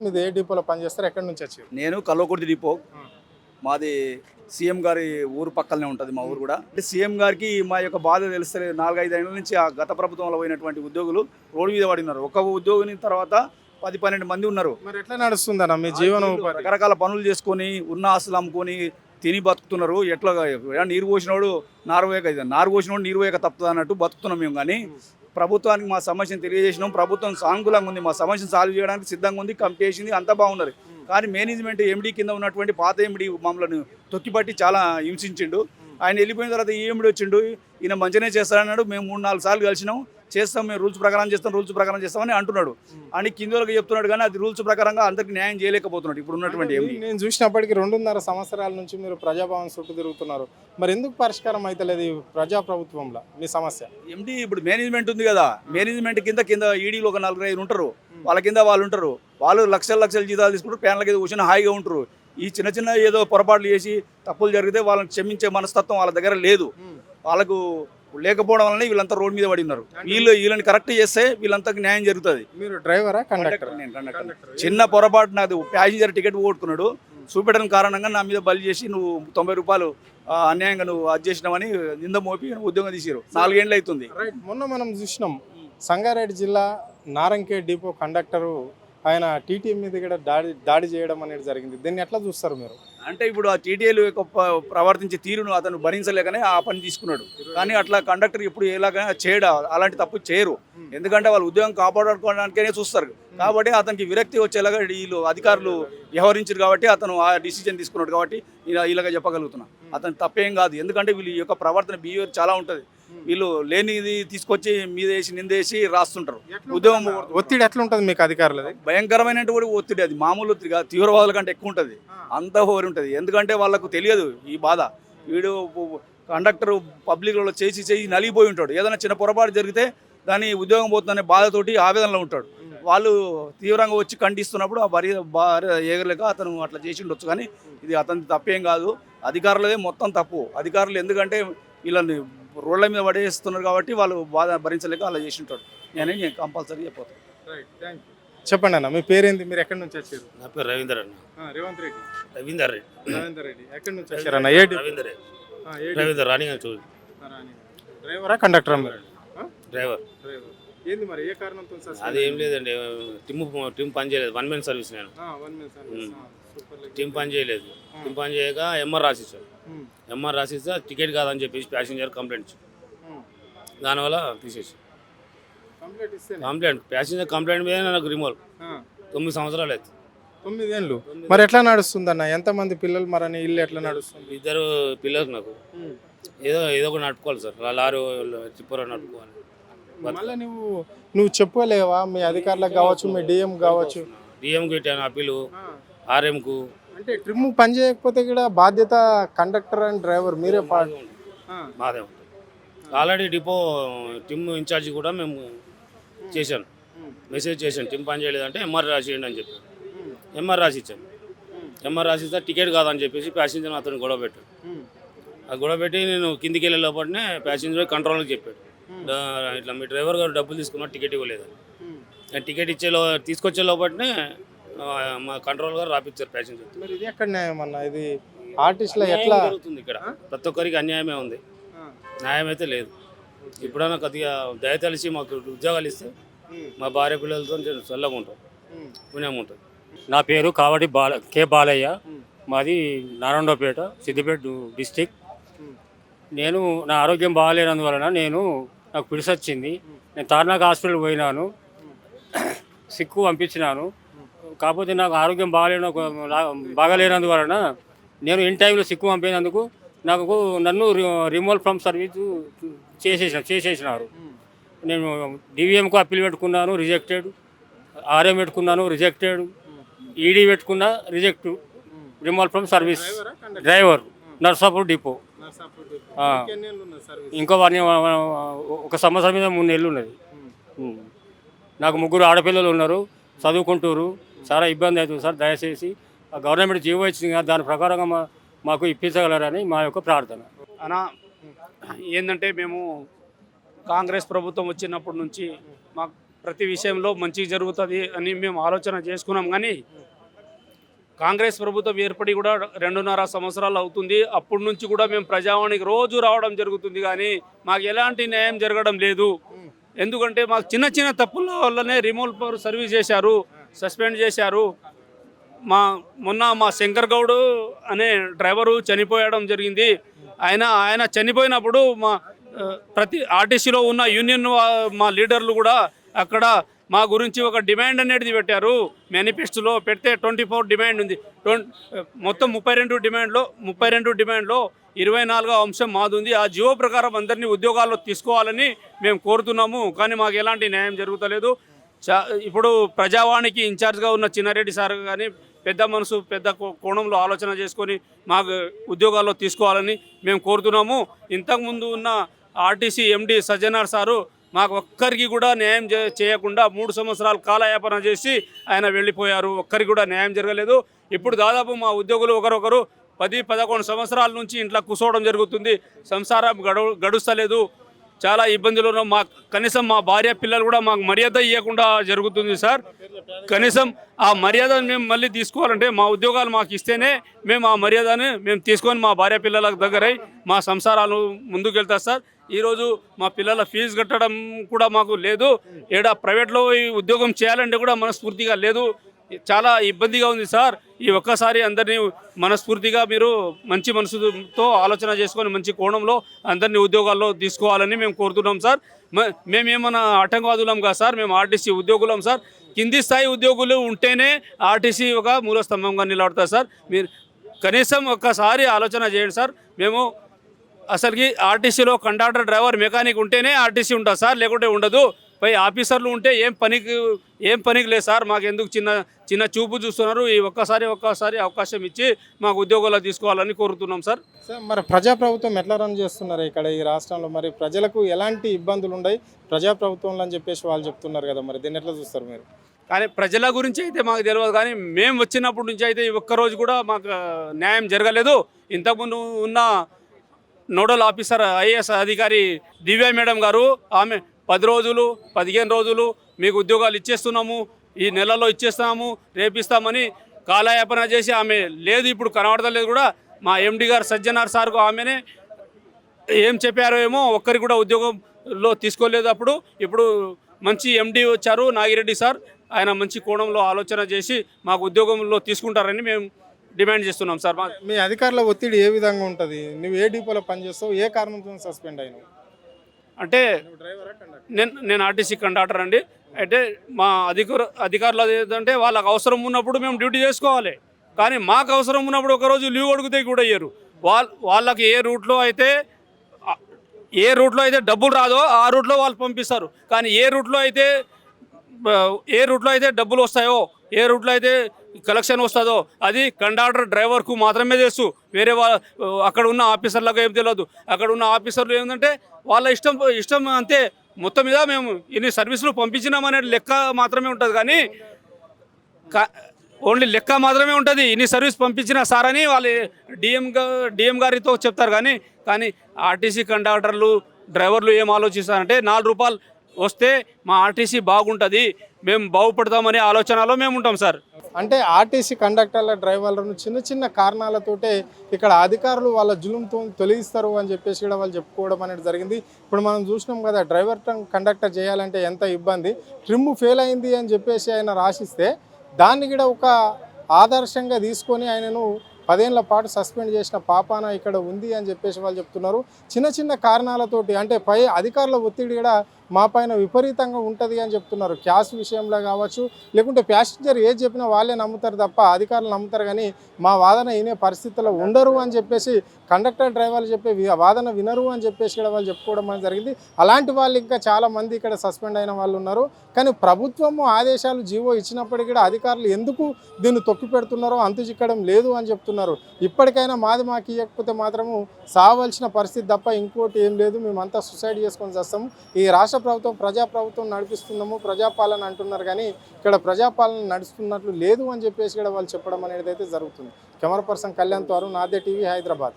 మీరు ఏ డిపోలో పనిచేస్తారు? ఎక్కడి నుంచి వచ్చారు? నేను కల్వకుర్తి డిపో. మాది సీఎం గారి ఊరు పక్కనే ఉంటుంది మా ఊరు కూడా. అంటే సీఎం గారికి మా యొక్క బాధ తెలుస్తుంది. 4-5 ఏళ్ళ నుంచి ఆ గత ప్రభుత్వంలో పోయినటువంటి ఉద్యోగులు రోడ్డు మీద పడినారు. ఒక ఉద్యోగిని తర్వాత 10-12 మంది ఉన్నారు. మరి ఎట్లా నడుస్తుందన్న మీ జీవనం ఉపాధి? రకరకాల పనులు చేసుకొని ఉన్న ఆస్తులు అమ్ముకొని తిని బతుకుతున్నారు. ఎట్లా నీరు పోసినోడు నారు పోసినోడు నీరు వేయక తప్పుతుంది అన్నట్టు బతుకుతున్నాం మేము. కానీ ప్రభుత్వానికి మా సమస్యను తెలియజేసినాం. ప్రభుత్వం సానుకూలంగా ఉంది, మా సమస్యను సాల్వ్ చేయడానికి సిద్ధంగా ఉంది, కంపేసింది, అంతా బాగున్నది. కానీ మేనేజ్మెంట్ ఎండీ కింద ఉన్నటువంటి పాత ఎండీ మమ్మల్ని తొక్కిపట్టి చాలా హింసించిండు. ఆయన వెళ్ళిపోయిన తర్వాత ఈ ఎండీ వచ్చిండు, ఈయన మంచిగానే చేస్తాడన్నాడు. మేము 3-4 సార్లు కలిసినాం, చేస్తాం, మేము రూల్స్ ప్రకారం చేస్తామని అంటున్నాడు. అని కింద వాళ్ళకి చెప్తున్నాడు. కానీ అది రూల్స్ ప్రకారంగా అందరికి న్యాయం చేయలేకపోతున్నాడు ఇప్పుడు ఉన్నటువంటి ఎండీ. నేను చూసినప్పటికీ 2.5 సంవత్సరాల నుంచి మీరు ప్రజాభవన్ చుట్టూ తిరుగుతున్నారు. మరి ఎందుకు పరిష్కారం అవుతలేదు ఈ ప్రజాప్రభుత్వంలో మీ సమస్య? ఎండీ ఇప్పుడు మేనేజ్మెంట్ ఉంది కదా, మేనేజ్మెంట్ కింద ఈడీలో ఒక 4-5 ఉంటారు, వాళ్ళ కింద వాళ్ళు ఉంటారు. వాళ్ళు లక్షల జీతాలు తీసుకుంటారు, ప్యాన్ల కింద కూర్చొని హాయిగా ఉంటారు. ఈ చిన్న ఏదో పొరపాట్లు చేసి తప్పులు జరిగితే వాళ్ళని క్షమించే మనస్తత్వం వాళ్ళ దగ్గర లేదు. వాళ్ళకు లేకపోవడం వల్ల వీళ్ళంతా రోడ్ మీద పడి ఉన్నారు. వీళ్ళని కరెక్ట్ చేస్తే వీళ్ళంతా న్యాయం జరుగుతుంది. మీరు డ్రైవరా కండక్టర్? నేను కండక్టర్. చిన్న పొరపాటు నాది, ప్యాసింజర్ టికెట్ పోగొట్టుకున్నాడు, చూపెట్టడం కారణంగా నా మీద బలి చేసి నువ్వు 90 రూపాయలు అన్యాయంగా నువ్వు అది చేసినావని నింద మోపి ఉద్యోగం తీసారు. 4 ఏళ్ళు అవుతుంది. మొన్న మనం చూసినాం సంగారెడ్డి జిల్లా నారంకే డిపో కండక్టరు ఆయన టీటీ మీద కూడా దాడి చేయడం అనేది జరిగింది. దీన్ని ఎట్లా చూస్తారు మీరు? అంటే ఇప్పుడు ఆ టీటీఏలు ప్రవర్తించే తీరును అతను భరించలేకనే ఆ పని తీసుకున్నాడు. కానీ అట్లా కండక్టర్ ఇప్పుడు ఎలాగైనా చేయడా, అలాంటి తప్పు చేయరు. ఎందుకంటే వాళ్ళు ఉద్యోగం కాపాడుకోవడానికనే చూస్తారు. కాబట్టి అతనికి విరక్తి వచ్చేలాగా వీళ్ళు అధికారులు వ్యవహరించారు కాబట్టి అతను ఆ డిసిజన్ తీసుకున్నాడు. కాబట్టి ఇలాగ చెప్పగలుగుతున్నా అతను తప్పేం కాదు. ఎందుకంటే వీళ్ళ యొక్క ప్రవర్తన బిహేవియర్ చాలా ఉంటుంది. వీళ్ళు లేనిది తీసుకొచ్చి మీదేసి నిందేసి రాస్తుంటారు. ఉద్యోగం ఒత్తిడి ఎట్లా ఉంటుంది మీకు అధికారులది? భయంకరమైనటువంటి ఒత్తిడి, అది మామూలు ఒత్తిడి కాదు, తీవ్రవాదుల కంటే ఎక్కువ ఉంటుంది, అంత ఓరి ఉంటుంది. ఎందుకంటే వాళ్ళకు తెలియదు ఈ బాధ. వీడు కండక్టర్ పబ్లిక్లో చేసి నలిగిపోయి ఉంటాడు. ఏదైనా చిన్న పొరపాటు జరిగితే దాని ఉద్యోగం పోతుందనే బాధతోటి ఆవేదనలో ఉంటాడు. వాళ్ళు తీవ్రంగా వచ్చి ఖండిస్తున్నప్పుడు ఆ భార్య ఎగరలేక అతను అట్లా చేసి ఉండొచ్చు. కానీ ఇది అతని తప్పేం కాదు, అధికారులదే మొత్తం తప్పు. అధికారులు ఎందుకంటే వీళ్ళని రోడ్ల మీద పడేస్తున్నారు కాబట్టి వాళ్ళు బాధ భరించలేక అలా చేసి ఉంటాడు. నేను కంపల్సరీ చెప్పాను. చెప్పండి అన్న, మీ పేరేంది? మీరు ఎక్కడి నుంచి వచ్చారు? నా పేరు రవీందర్ అన్న. రేవంత్ రెడ్డి. రవీందర్ రెడ్డి ఎక్కడి నుంచి వచ్చారన్న? రవీందర్ రాణి చూడు. డ్రైవరా కండక్టర్? డ్రైవర్. ఏంది మరి ఏ కారణంతో? అది ఏం లేదండి, టీమ్ పని చేయలేదు. 1 man సర్వీస్. నేను టీమ్ పని చేయలేదు. టీమ్ పని చేయక ఎంఆర్ రాసిచ్చాను. ఎంఆర్ రాసిస్తే టికెట్ కాదని చెప్పేసి ప్యాసింజర్ కంప్లైంట్, దానివల్ల తీసేసి కంప్లైంట్ ప్యాసింజర్ కంప్లైంట్ మీద నాకు రిమూవల్ 9 సంవత్సరాలు అవుతుంది. 9 ఏళ్ళు. మరి ఎట్లా నడుస్తుంది అన్న? ఎంతమంది పిల్లలు? మరి ఇల్లు ఎట్లా నడుస్తుంది? 2 పిల్లలు. నాకు ఏదో ఒకటి నడుపుకోవాలి సార్, లారీ టిప్పర్ నడుపుకోవాలి. మళ్ళీ నువ్వు చెప్పలేవా మీ అధికారులకు కావచ్చు, మీ డిఎం కావచ్చు? డిఎంకి పెట్టాను అప్పీలు, ఆర్ఎంకు. అంటే ట్రిమ్ పని చేయకపోతే కూడా బాధ్యత కండక్టర్ అండ్ డ్రైవర్ మీరే మాదే ఉంటుంది. ఆల్రెడీ డిపో టీమ్ ఇన్ఛార్జి కూడా మేము చేశాను, మెసేజ్ చేశాను. టీమ్ పని చేయలేదంటే ఎంఆర్ రాసియండి అని చెప్పి ఎంఆర్ రాసి ఇచ్చాను. ఎంఆర్ రాసి ఇస్తే టికెట్ కాదని చెప్పేసి ప్యాసింజర్ అతను గొడవ పెట్టాడు. ఆ గొడవ పెట్టి నేను కిందికి వెళ్ళే లోపలనే ప్యాసింజర్ కంట్రోల్కి చెప్పాడు, ఇట్లా మీ డ్రైవర్ గారు డబ్బులు తీసుకున్నా టికెట్ ఇవ్వలేదని. టికెట్ తీసుకొచ్చే లోపలనే మా కంట్రోల్ గారు రాపిచ్చారు ప్యాసింజర్. మరి ఇది ఎక్కడ న్యాయం అన్న? ఇది ఆర్టిస్ట్లో ఎట్లా జరుగుతుంది? ఇక్కడ ప్రతి ఒక్కరికి అన్యాయమే ఉంది, న్యాయం అయితే లేదు. ఇప్పుడైనా కొద్దిగా దయతలిసి మాకు ఉద్యోగాలు ఇస్తే మా భార్య పిల్లలతో చల్లగా ఉంటాం, పుణ్యం ఉంటుంది. నా పేరు కావటి కే బాలయ్య, మాది నారాయణపేట, సిద్దిపేట డిస్టిక్. నేను నా ఆరోగ్యం బాగాలేనందువలన నాకు పిడిసి వచ్చింది. నేను తార్నాక హాస్పిటల్ పోయినాను, సిక్కు పంపించినాను. కాకపోతే నాకు ఆరోగ్యం బాగాలేనందువలన నేను ఇన్ టైంలో సిక్కు పంపినందుకు నన్ను రిమూవల్ ఫ్రమ్ సర్వీస్ చేసేసినారు. నేను డివిఎంకు అప్పీల్ పెట్టుకున్నాను, రిజెక్టెడ్. ఆర్ఎం పెట్టుకున్నాను, రిజెక్టెడ్. ఈడీ పెట్టుకున్నా, reject. Removal from service. Driver, Narsapur depot. ఇంకో 1 సంవత్సరం మీద 3 నెలలు ఉన్నది. నాకు 3 ఆడపిల్లలు ఉన్నారు, చదువుకుంటారు. చాలా ఇబ్బంది అవుతుంది సార్. దయచేసి గవర్నమెంట్ జీవో ఇచ్చింది కదా, దాని ప్రకారంగా మాకు ఇప్పించగలరని మా యొక్క ప్రార్థన. అనా ఏంటంటే మేము కాంగ్రెస్ ప్రభుత్వం వచ్చినప్పటి నుంచి మాకు ప్రతి విషయంలో మంచి జరుగుతుంది అని మేము ఆలోచన చేసుకున్నాం. కానీ కాంగ్రెస్ ప్రభుత్వం ఏర్పడి కూడా 2.5 సంవత్సరాలు అవుతుంది. అప్పటి నుంచి కూడా మేము ప్రజావాణికి రోజు రావడం జరుగుతుంది, కానీ మాకు ఎలాంటి న్యాయం జరగడం లేదు. ఎందుకంటే మాకు చిన్న చిన్న తప్పుల వల్లనే రిమోట్ పవర్ సర్వీస్ చేశారు, సస్పెండ్ చేశారు. మొన్న మా శంకర్ గౌడ్ అనే డ్రైవరు చనిపోయడం జరిగింది. ఆయన చనిపోయినప్పుడు ప్రతి ఆర్టీసీలో ఉన్న యూనియన్ మా లీడర్లు కూడా అక్కడ మా గురించి ఒక డిమాండ్ అనేది పెట్టారు. మేనిఫెస్టోలో పెడితే 24 డిమాండ్ ఉంది. మొత్తం 32 డిమాండ్లో 24వ అంశం మాది ఉంది. ఆ జీవో ప్రకారం అందరినీ ఉద్యోగాల్లో తీసుకోవాలని మేము కోరుతున్నాము, కానీ మాకు ఎలాంటి న్యాయం జరుగుతలేదు. ఇప్పుడు ప్రజావాణికి ఇన్ఛార్జ్గా ఉన్న చిన్నారెడ్డి సార్ కానీ పెద్ద మనసు, పెద్ద కోణంలో ఆలోచన చేసుకొని మాకు ఉద్యోగాల్లో తీసుకోవాలని మేము కోరుతున్నాము. ఇంతకుముందు ఉన్న ఆర్టీసీ ఎండి సజ్జనార్ సారు మాకు ఒక్కరికి కూడా న్యాయం చేయకుండా 3 సంవత్సరాలు కాలయాపన చేసి ఆయన వెళ్ళిపోయారు. ఒక్కరికి కూడా న్యాయం జరగలేదు. ఇప్పుడు దాదాపు మా ఉద్యోగులు ఒకరొకరు 10-11 సంవత్సరాల నుంచి ఇంట్లో కూర్చోవడం జరుగుతుంది. సంసారం గడుస్తలేదు, చాలా ఇబ్బందులు ఉన్నాం. కనీసం మా భార్య పిల్లలు కూడా మాకు మర్యాద ఇవ్వకుండా జరుగుతుంది సార్. కనీసం ఆ మర్యాదను మేము మళ్ళీ తీసుకోవాలంటే మా ఉద్యోగాలు మాకు ఇస్తేనే మేము ఆ మర్యాదను మేము తీసుకొని మా భార్య పిల్లల దగ్గరై మా సంసారాలు ముందుకు వెళ్తారు సార్. ఈరోజు మా పిల్లల ఫీజు కట్టడం కూడా మాకు లేదు. ప్రైవేట్లో ఈ ఉద్యోగం చేయాలంటే కూడా మనస్ఫూర్తిగా లేదు. చాలా ఇబ్బందిగా ఉంది సార్. ఈ ఒక్కసారి అందరినీ మనస్ఫూర్తిగా మీరు మంచి మనసుతో ఆలోచన చేసుకొని మంచి కోణంలో అందరినీ ఉద్యోగాల్లో తీసుకోవాలని మేము కోరుతున్నాం సార్. మేమేమన్నా ఆటంకవాదులం కాదు సార్, మేము ఆర్టీసీ ఉద్యోగులం సార్. కింది స్థాయి ఉద్యోగులు ఉంటేనే ఆర్టీసీ ఒక మూలస్తంభంగా నిలబడతారు సార్. మీరు కనీసం ఒక్కసారి ఆలోచన చేయండి సార్. మేము అసలుకి ఆర్టీసీలో కండక్టర్, డ్రైవర్, మెకానిక్ ఉంటేనే ఆర్టీసీ ఉంటుంది సార్, లేకుంటే ఉండదు. పై ఆఫీసర్లు ఉంటే ఏం పనికి లేదు సార్. మాకు ఎందుకు చిన్న చూపు చూస్తున్నారు. ఈ ఒక్కసారి అవకాశం ఇచ్చి మాకు ఉద్యోగాలు తీసుకోవాలని కోరుతున్నాం సార్. సార్ మరి ప్రజాప్రభుత్వం ఎట్లా రన్ చేస్తున్నారు ఇక్కడ ఈ రాష్ట్రంలో? మరి ప్రజలకు ఎలాంటి ఇబ్బందులు ఉన్నాయి ప్రజాప్రభుత్వంలో అని చెప్పేసి వాళ్ళు చెప్తున్నారు కదా, మరి దీన్ని ఎట్లా చూస్తారు మీరు? కానీ ప్రజల గురించి అయితే మాకు తెలియదు, కానీ మేము వచ్చినప్పటి నుంచి అయితే ఈ ఒక్కరోజు కూడా మాకు న్యాయం జరగలేదు. ఇంతకుముందు ఉన్న నోడల్ ఆఫీసర్ ఐఏఎస్ అధికారి దివ్య మేడం గారు ఆమె 10 రోజులు 15 రోజులు మీకు ఉద్యోగాలు ఇచ్చేస్తున్నాము, ఈ నెలలో ఇచ్చేస్తాము, రేపిస్తామని కాలయాపన చేసి ఆమె లేదు, ఇప్పుడు కనబడతలేదు కూడా. మా ఎండి గారు సజ్జనార్ సార్కు ఆమెనే ఏం చెప్పారో ఏమో ఒక్కరికి కూడా ఉద్యోగంలో తీసుకోలేదు. ఇప్పుడు మంచి ఎండి వచ్చారు నాగిరెడ్డి సార్. ఆయన మంచి కోణంలో ఆలోచన చేసి మాకు ఉద్యోగంలో తీసుకుంటారని మేము డిమాండ్ చేస్తున్నాం సార్. మీ అధికారుల ఒత్తిడి ఏ విధంగా ఉంటుంది? నువ్వు ఏ డిపోలో పనిచేస్తావు, ఏ కారణంతో సస్పెండ్ అయినావు? అంటే నేను ఆర్టీసీ కండక్టర్ అండి. అయితే మా అధికారులు ఏంటంటే వాళ్ళకి అవసరం ఉన్నప్పుడు మేము డ్యూటీ చేసుకోవాలి, కానీ మాకు అవసరం ఉన్నప్పుడు ఒకరోజు లీవ్ అడిగితే కూడా ఇయ్యరు. వాళ్ళకి ఏ రూట్లో అయితే డబ్బులు రాదో ఆ రూట్లో వాళ్ళు పంపిస్తారు, కానీ ఏ రూట్లో అయితే డబ్బులు వస్తాయో, ఏ రూట్లో అయితే కలెక్షన్ వస్తుందో అది కండక్టర్, డ్రైవర్కు మాత్రమే తెలుసు. వేరే అక్కడ ఉన్న ఆఫీసర్లకు ఏం తెలియదు. అక్కడ ఉన్న ఆఫీసర్లు ఏంటంటే వాళ్ళ ఇష్టం అంతే. మొత్తం మీద మేము ఇన్ని సర్వీసులు పంపించినామనే లెక్క మాత్రమే ఉంటుంది, కానీ ఓన్లీ లెక్క మాత్రమే ఉంటుంది. ఇన్ని సర్వీస్ పంపించిన సార్ అని వాళ్ళు డిఎం గారితో చెప్తారు, కానీ ఆర్టీసీ కండక్టర్లు, డ్రైవర్లు ఏం ఆలోచిస్తారంటే 4 రూపాయలు వస్తే మా ఆర్టీసీ బాగుంటుంది, మేము బాగుపడతామనే ఆలోచనలో మేము ఉంటాం సార్. అంటే ఆర్టీసీ కండక్టర్ల, డ్రైవర్లను చిన్న కారణాలతోటే ఇక్కడ అధికారులు వాళ్ళ జులుంతో తొలగిస్తారు అని చెప్పేసి కూడా వాళ్ళు చెప్పుకోవడం అనేది జరిగింది. ఇప్పుడు మనం చూసినాం కదా, డ్రైవర్ కండక్టర్ చేయాలంటే ఎంత ఇబ్బంది. ట్రిమ్ ఫెయిల్ అయింది అని చెప్పేసి ఆయన రాసిస్తే దాన్ని కూడా ఒక ఆదర్శంగా తీసుకొని ఆయనను 10 ఏళ్ల పాటు సస్పెండ్ చేసిన పాపాన ఇక్కడ ఉంది అని చెప్పేసి వాళ్ళు చెప్తున్నారు. చిన్న కారణాలతోటి అంటే పై అధికారుల ఒత్తిడి కూడా మా పైన విపరీతంగా ఉంటుంది అని చెప్తున్నారు. క్యాష్ విషయంలో కావచ్చు, లేకుంటే ప్యాసింజర్ ఏది చెప్పినా వాళ్ళే నమ్ముతారు తప్ప అధికారులు నమ్ముతారు, కానీ మా వాదన వినే పరిస్థితుల్లో ఉండరు అని చెప్పేసి కండక్టర్, డ్రైవర్లు చెప్పే వాదన వినరు అని చెప్పేసి కూడా వాళ్ళు చెప్పుకోవడం అనేది జరిగింది. అలాంటి వాళ్ళు ఇంకా చాలామంది ఇక్కడ సస్పెండ్ అయిన వాళ్ళు ఉన్నారు. కానీ ప్రభుత్వము ఆదేశాలు జీవో ఇచ్చినప్పటికీ కూడా అధికారులు ఎందుకు దీన్ని తొక్కి పెడుతున్నారో అంతు చిక్కడం లేదు అని చెప్తున్నారు. ఇప్పటికైనా మాకు ఇవ్వకపోతే మాత్రము సావలసిన పరిస్థితి తప్ప ఇంకోటి ఏం లేదు, మేమంతా సూసైడ్ చేసుకొని చేస్తాము. ఈ రాష్ట్ర ప్రభుత్వం ప్రజాప్రభుత్వం నడిపిస్తున్నాము, ప్రజాపాలన అంటున్నారు, కానీ ఇక్కడ ప్రజాపాలన నడుస్తున్నట్లు లేదు అని చెప్పేసి కూడా వాళ్ళు చెప్పడం అనేది అయితే జరుగుతుంది. కెమెరా పర్సన్ కళ్యాణ్ తో అరుణ్, ఆద్య టీవీ, హైదరాబాద్.